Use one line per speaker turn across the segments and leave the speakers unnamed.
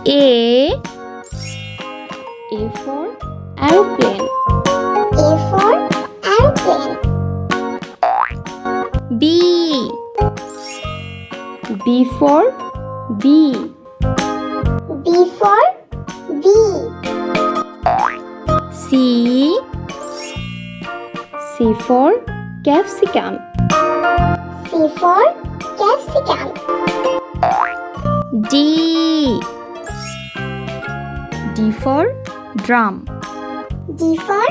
A for aeroplane.
A for aeroplane.
B for bee.
B for bee.
C for capsicum.
C for capsicum.
D for drum.
D for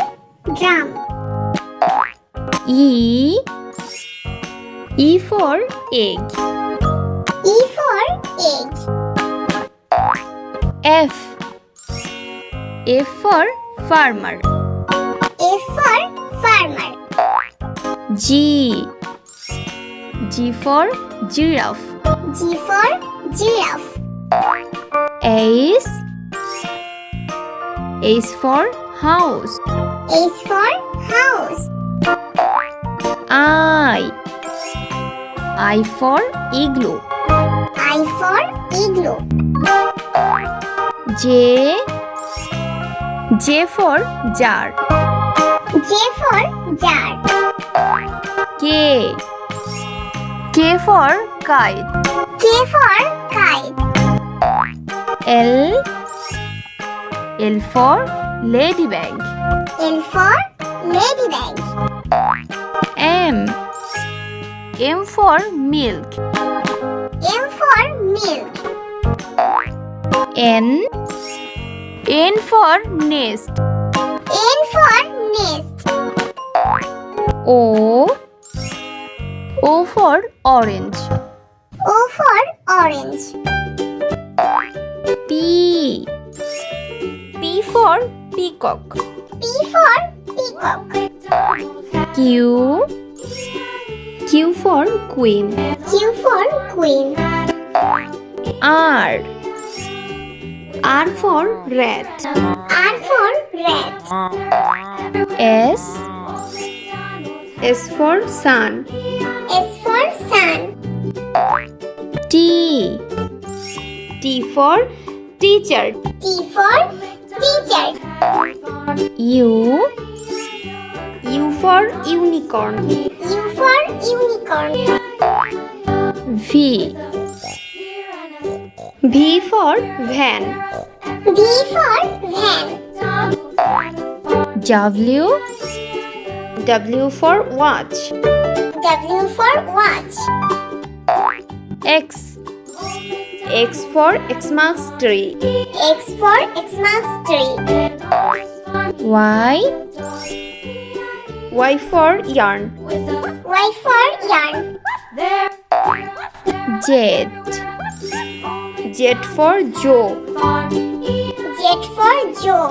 drum.
E for egg.
E for egg.
F for farmer.
F for farmer.
G for giraffe.
G for giraffe.
H for house.
H for house.
I for igloo.
I for igloo.
J for jar.
J for jar.
K for kite.
K for kite.
L for ladybug.
L for ladybug.
M for milk.
M for milk.
N for nest.
N for nest.
O for orange.
O for orange.
P for peacock.
P for peacock.
Q for queen.
Q for queen.
R for rat.
R for rat.
S for sun.
S for sun.
T for teacher.
T for teacher.
U for unicorn.
U for unicorn.
V for van.
V for van.
W for watch.
W for watch.
X for Xmas tree.
X for Xmas tree.
Y for yarn.
Y for yarn.
Z for Joe.
Z for Joe.